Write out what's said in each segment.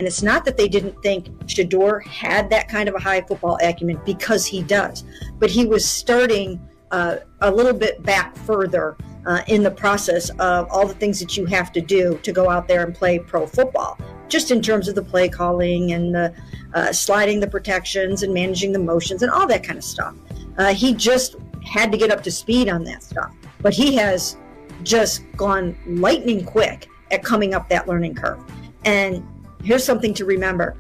And it's not that they didn't think Shedeur had that kind of a high football acumen, because he does, but he was starting a little bit back further in the process of all the things that you have to do to go out there and play pro football, just in terms of the play calling and the sliding the protections and managing the motions and all that kind of stuff. He just had to get up to speed on that stuff, but he has just gone lightning quick at coming up that learning curve. And here's something to remember.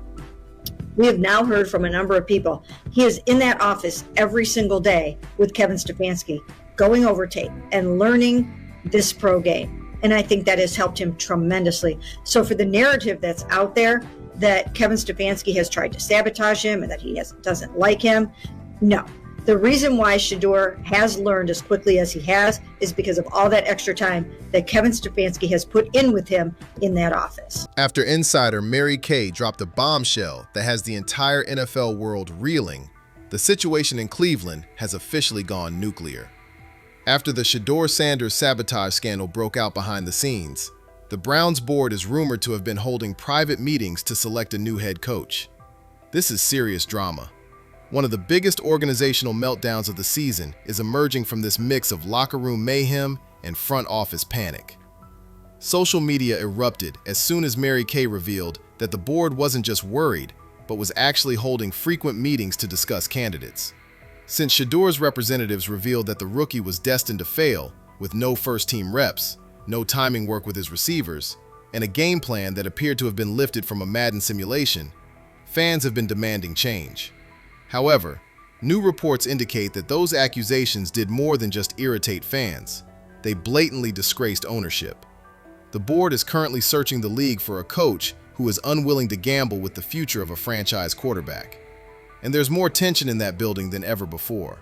We have now heard from a number of people. He is in that office every single day with Kevin Stefanski, going over tape and learning this pro game. And I think that has helped him tremendously. So for the narrative that's out there that Kevin Stefanski has tried to sabotage him and that he doesn't like him, no. The reason why Shedeur has learned as quickly as he has is because of all that extra time that Kevin Stefanski has put in with him in that office. After insider Mary Kay dropped a bombshell that has the entire NFL world reeling, the situation in Cleveland has officially gone nuclear. After the Shedeur Sabotage scandal broke out behind the scenes, the Browns board is rumored to have been holding private meetings to select a new head coach. This is serious drama. One of the biggest organizational meltdowns of the season is emerging from this mix of locker room mayhem and front office panic. Social media erupted as soon as Mary Kay revealed that the board wasn't just worried, but was actually holding frequent meetings to discuss candidates. Since Shedeur's representatives revealed that the rookie was destined to fail, with no first-team reps, no timing work with his receivers, and a game plan that appeared to have been lifted from a Madden simulation, fans have been demanding change. However, new reports indicate that those accusations did more than just irritate fans. They blatantly disgraced ownership. The board is currently searching the league for a coach who is unwilling to gamble with the future of a franchise quarterback. And there's more tension in that building than ever before.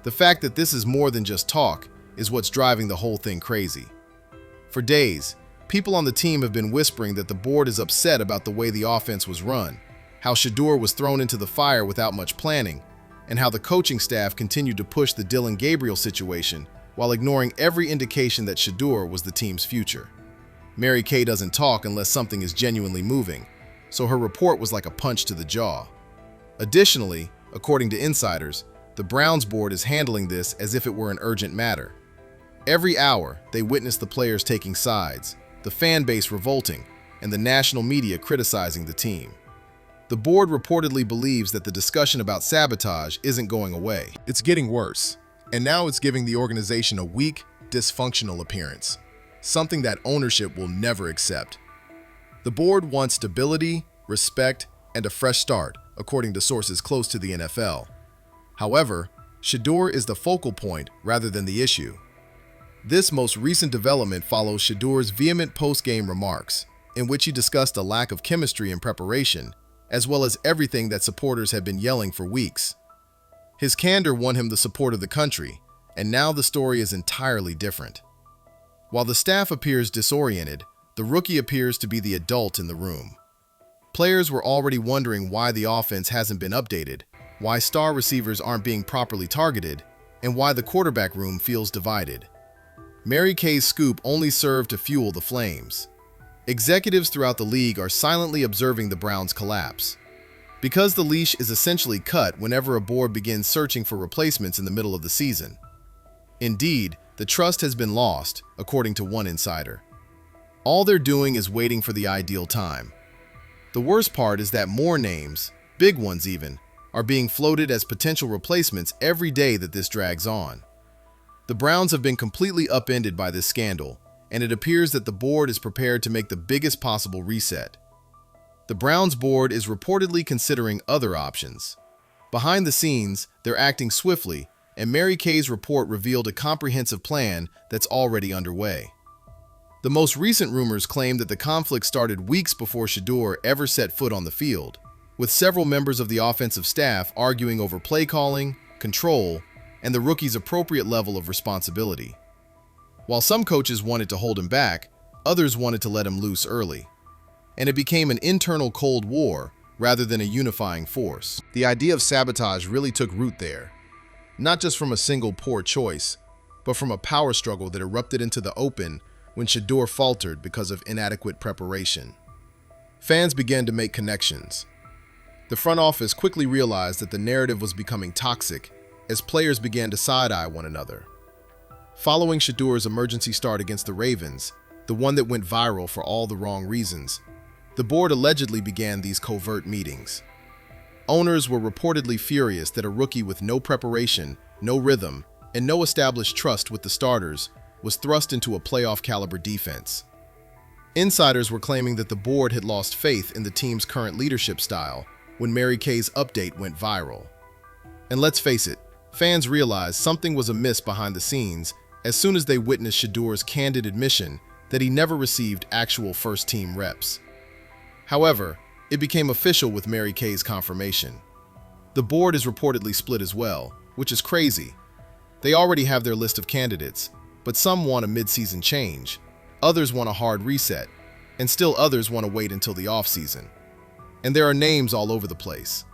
The fact that this is more than just talk is what's driving the whole thing crazy. For days, people on the team have been whispering that the board is upset about the way the offense was run, how Shedeur was thrown into the fire without much planning, and how the coaching staff continued to push the Dillon Gabriel situation while ignoring every indication that Shedeur was the team's future. Mary Kay doesn't talk unless something is genuinely moving, so her report was like a punch to the jaw. Additionally, according to insiders, the Browns board is handling this as if it were an urgent matter. Every hour, they witness the players taking sides, the fan base revolting, and the national media criticizing the team. The board reportedly believes that the discussion about sabotage isn't going away. It's getting worse, and now it's giving the organization a weak, dysfunctional appearance, something that ownership will never accept. The board wants stability, respect, and a fresh start, according to sources close to the NFL. However, Shedeur is the focal point rather than the issue. This most recent development follows Shedeur's vehement post-game remarks, in which he discussed a lack of chemistry and preparation, as well as everything that supporters have been yelling for weeks. His candor won him the support of the country, and now the story is entirely different. While the staff appears disoriented, the rookie appears to be the adult in the room. Players were already wondering why the offense hasn't been updated, why star receivers aren't being properly targeted, and why the quarterback room feels divided. Mary Kay's scoop only served to fuel the flames. Executives throughout the league are silently observing the Browns' collapse. Because the leash is essentially cut whenever a board begins searching for replacements in the middle of the season. Indeed, the trust has been lost, according to one insider. All they're doing is waiting for the ideal time. The worst part is that more names, big ones even, are being floated as potential replacements every day that this drags on. The Browns have been completely upended by this scandal, and it appears that the board is prepared to make the biggest possible reset. The Browns board is reportedly considering other options. Behind the scenes, they're acting swiftly, and Mary Kay's report revealed a comprehensive plan that's already underway. The most recent rumors claim that the conflict started weeks before Shedeur ever set foot on the field, with several members of the offensive staff arguing over play calling, control, and the rookie's appropriate level of responsibility. While some coaches wanted to hold him back, others wanted to let him loose early. And it became an internal Cold War rather than a unifying force. The idea of sabotage really took root there, not just from a single poor choice, but from a power struggle that erupted into the open when Shedeur faltered because of inadequate preparation. Fans began to make connections. The front office quickly realized that the narrative was becoming toxic as players began to side-eye one another. Following Shedeur's emergency start against the Ravens, the one that went viral for all the wrong reasons, the board allegedly began these covert meetings. Owners were reportedly furious that a rookie with no preparation, no rhythm, and no established trust with the starters was thrust into a playoff-caliber defense. Insiders were claiming that the board had lost faith in the team's current leadership style when Mary Kay's update went viral. And let's face it, fans realized something was amiss behind the scenes as soon as they witnessed Shedeur's candid admission that he never received actual first-team reps. However, it became official with Mary Kay's confirmation. The board is reportedly split as well, which is crazy. They already have their list of candidates, but some want a mid-season change, others want a hard reset, and still others want to wait until the offseason. And there are names all over the place.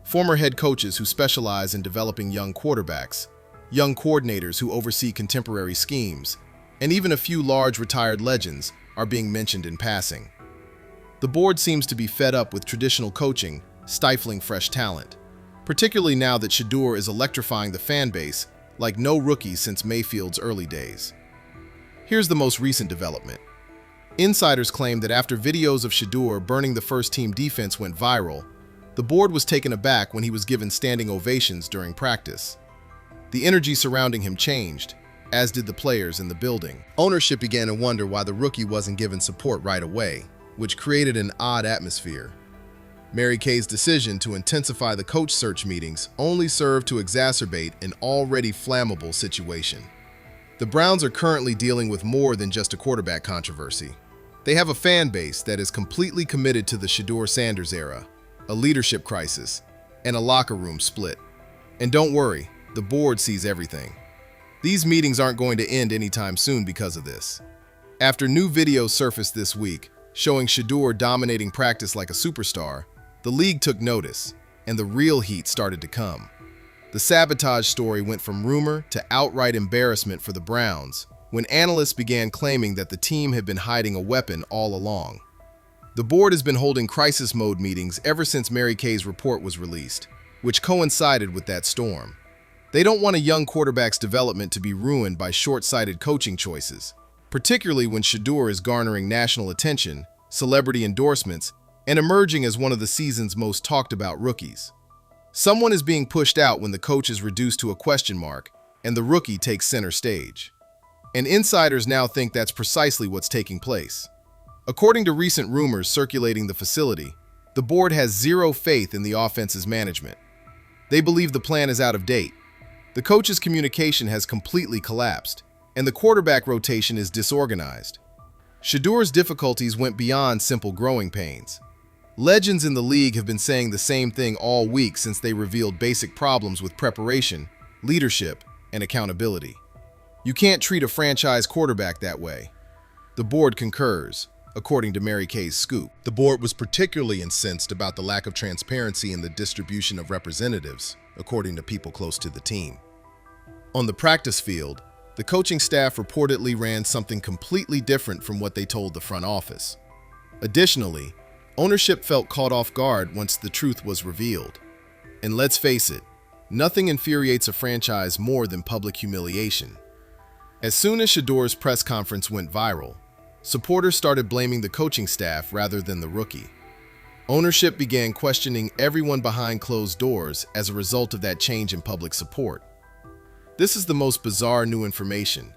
Former head coaches who specialize in developing young quarterbacks, young coordinators who oversee contemporary schemes, and even a few large retired legends are being mentioned in passing. The board seems to be fed up with traditional coaching, stifling fresh talent, particularly now that Shedeur is electrifying the fan base like no rookie since Mayfield's early days. Here's the most recent development. Insiders claim that after videos of Shedeur burning the first-team defense went viral, the board was taken aback when he was given standing ovations during practice. The energy surrounding him changed, as did the players in the building. Ownership began to wonder why the rookie wasn't given support right away, which created an odd atmosphere. Mary Kay's decision to intensify the coach search meetings only served to exacerbate an already flammable situation. The Browns are currently dealing with more than just a quarterback controversy. They have a fan base that is completely committed to the Shedeur Sanders era, a leadership crisis, and a locker room split. And don't worry, the board sees everything. These meetings aren't going to end anytime soon because of this. After new videos surfaced this week showing Shedeur dominating practice like a superstar, the league took notice, and the real heat started to come. The Sabotage story went from rumor to outright embarrassment for the Browns when analysts began claiming that the team had been hiding a weapon all along. The board has been holding crisis mode meetings ever since Mary Kay's report was released, which coincided with that storm. They don't want a young quarterback's development to be ruined by short-sighted coaching choices, particularly when Shedeur is garnering national attention, celebrity endorsements, and emerging as one of the season's most talked-about rookies. Someone is being pushed out when the coach is reduced to a question mark, and the rookie takes center stage. And insiders now think that's precisely what's taking place. According to recent rumors circulating the facility, the board has zero faith in the offense's management. They believe the plan is out of date. The coach's communication has completely collapsed, and the quarterback rotation is disorganized. Shedeur's difficulties went beyond simple growing pains. Legends in the league have been saying the same thing all week since they revealed basic problems with preparation, leadership, and accountability. You can't treat a franchise quarterback that way. The board concurs, according to Mary Kay's scoop. The board was particularly incensed about the lack of transparency in the distribution of representatives, according to people close to the team. On the practice field, the coaching staff reportedly ran something completely different from what they told the front office. Additionally, ownership felt caught off guard once the truth was revealed. And let's face it, nothing infuriates a franchise more than public humiliation. As soon as Shedeur's press conference went viral, supporters started blaming the coaching staff rather than the rookie. Ownership began questioning everyone behind closed doors as a result of that change in public support. This is the most bizarre new information.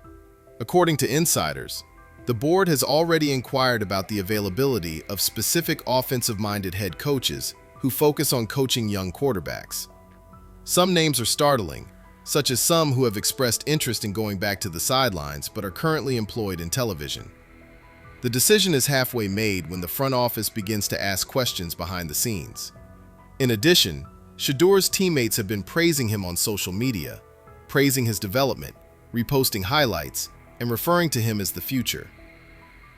According to insiders, the board has already inquired about the availability of specific offensive-minded head coaches who focus on coaching young quarterbacks. Some names are startling, such as some who have expressed interest in going back to the sidelines but are currently employed in television. The decision is halfway made when the front office begins to ask questions behind the scenes. In addition, Shedeur's teammates have been praising him on social media, praising his development, reposting highlights, and referring to him as the future.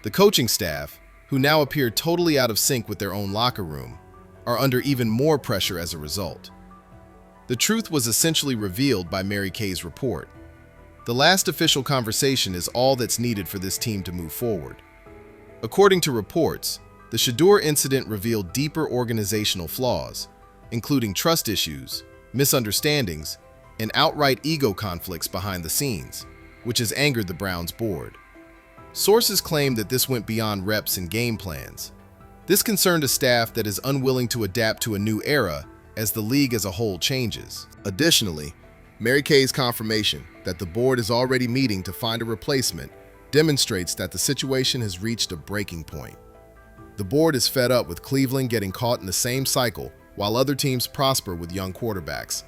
The coaching staff, who now appear totally out of sync with their own locker room, are under even more pressure as a result. The truth was essentially revealed by Mary Kay's report. The last official conversation is all that's needed for this team to move forward. According to reports, The Shedeur incident revealed deeper organizational flaws, including trust issues, misunderstandings, and outright ego conflicts behind the scenes, which has angered the Browns board. Sources claim that this went beyond reps and game plans. This concerned a staff that is unwilling to adapt to a new era as the league as a whole changes. Additionally, Mary Kay's confirmation that the board is already meeting to find a replacement demonstrates that the situation has reached a breaking point. The board is fed up with Cleveland getting caught in the same cycle while other teams prosper with young quarterbacks.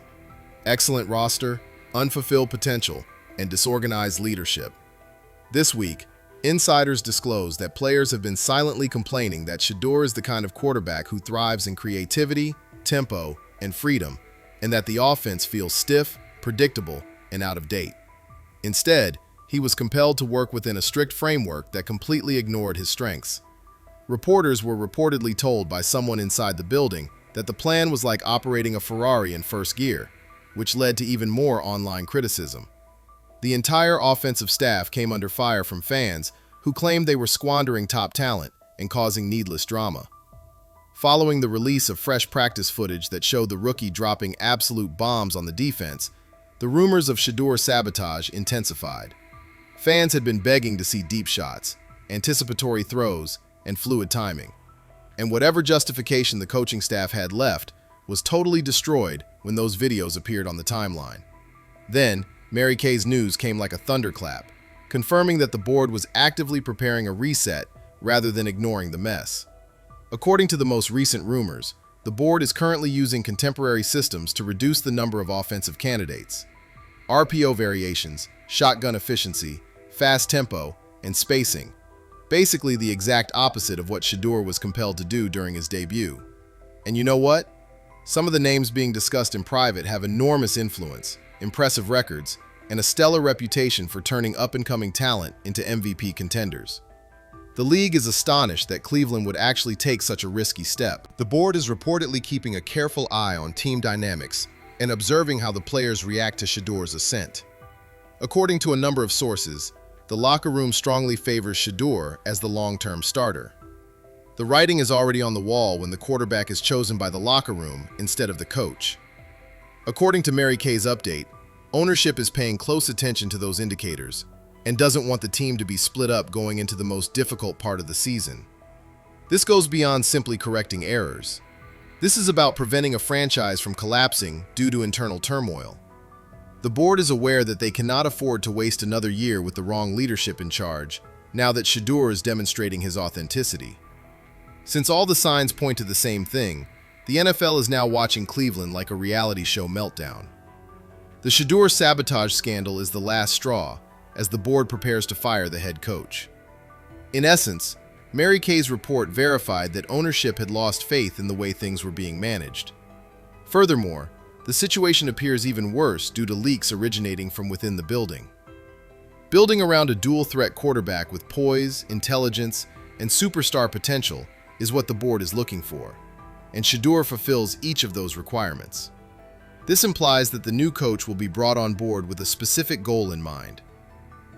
Excellent roster, unfulfilled potential, and disorganized leadership. This week, insiders disclosed that players have been silently complaining that Shedeur is the kind of quarterback who thrives in creativity, tempo, and freedom, and that the offense feels stiff, predictable, and out of date. Instead, he was compelled to work within a strict framework that completely ignored his strengths. Reporters were reportedly told by someone inside the building that the plan was like operating a Ferrari in first gear, which led to even more online criticism. The entire offensive staff came under fire from fans who claimed they were squandering top talent and causing needless drama. Following the release of fresh practice footage that showed the rookie dropping absolute bombs on the defense, the rumors of Shedeur Sabotage intensified. Fans had been begging to see deep shots, anticipatory throws, and fluid timing. And whatever justification the coaching staff had left was totally destroyed when those videos appeared on the timeline. Then, Mary Kay's news came like a thunderclap, confirming that the board was actively preparing a reset rather than ignoring the mess. According to the most recent rumors, the board is currently using contemporary systems to reduce the number of offensive candidates. RPO variations, shotgun efficiency, fast tempo, and spacing. Basically the exact opposite of what Shedeur was compelled to do during his debut. And you know what? Some of the names being discussed in private have enormous influence, impressive records, and a stellar reputation for turning up-and-coming talent into MVP contenders. The league is astonished that Cleveland would actually take such a risky step. The board is reportedly keeping a careful eye on team dynamics and observing how the players react to Shedeur's ascent. According to a number of sources, the locker room strongly favors Shedeur as the long-term starter. The writing is already on the wall when the quarterback is chosen by the locker room instead of the coach. According to Mary Kay's update, ownership is paying close attention to those indicators and doesn't want the team to be split up going into the most difficult part of the season. This goes beyond simply correcting errors. This is about preventing a franchise from collapsing due to internal turmoil. The board is aware that they cannot afford to waste another year with the wrong leadership in charge, now that Shedeur is demonstrating his authenticity. Since all the signs point to the same thing, the NFL is now watching Cleveland like a reality show meltdown. The Shedeur Sabotage scandal is the last straw, as the board prepares to fire the head coach. In essence, Mary Kay's report verified that ownership had lost faith in the way things were being managed. Furthermore, the situation appears even worse due to leaks originating from within the building. Building around a dual-threat quarterback with poise, intelligence, and superstar potential is what the board is looking for, and Shedeur fulfills each of those requirements. This implies that the new coach will be brought on board with a specific goal in mind.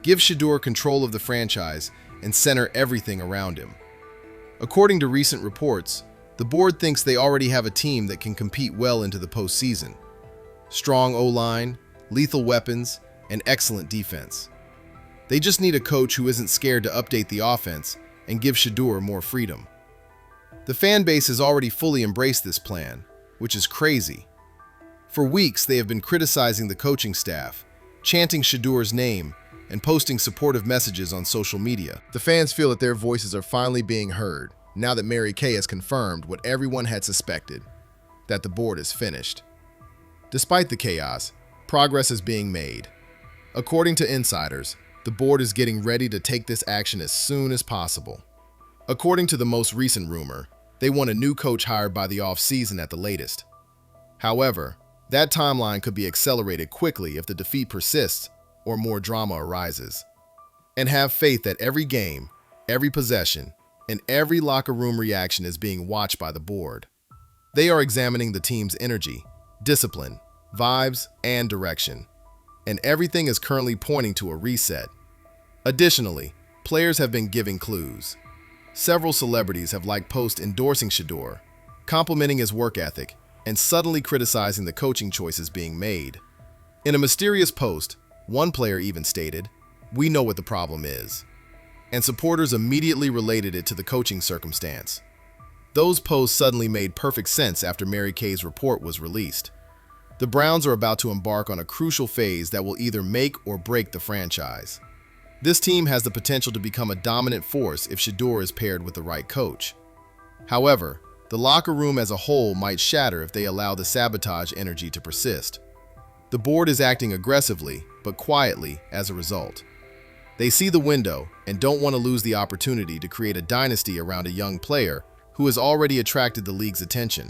Give Shedeur control of the franchise and center everything around him. According to recent reports, the board thinks they already have a team that can compete well into the postseason. Strong O-line, lethal weapons, and excellent defense. They just need a coach who isn't scared to update the offense and give Shedeur more freedom. The fan base has already fully embraced this plan, which is crazy. For weeks, they have been criticizing the coaching staff, chanting Shedeur's name, and posting supportive messages on social media. The fans feel that their voices are finally being heard, now that Mary Kay has confirmed what everyone had suspected, that the board is finished. Despite the chaos, progress is being made. According to insiders, the board is getting ready to take this action as soon as possible. According to the most recent rumor, they want a new coach hired by the off-season at the latest. However, that timeline could be accelerated quickly if the defeat persists or more drama arises. And have faith that every game, every possession, and every locker room reaction is being watched by the board. They are examining the team's energy, discipline, vibes, and direction. And everything is currently pointing to a reset. Additionally, players have been giving clues. Several celebrities have liked posts endorsing Shedeur, complimenting his work ethic, and subtly criticizing the coaching choices being made. In a mysterious post, one player even stated, "We know what the problem is," and supporters immediately related it to the coaching circumstance. Those posts suddenly made perfect sense after Mary Kay's report was released. The Browns are about to embark on a crucial phase that will either make or break the franchise. This team has the potential to become a dominant force if Shedeur is paired with the right coach. However, the locker room as a whole might shatter if they allow the sabotage energy to persist. The board is acting aggressively, but quietly as a result. They see the window and don't want to lose the opportunity to create a dynasty around a young player who has already attracted the league's attention.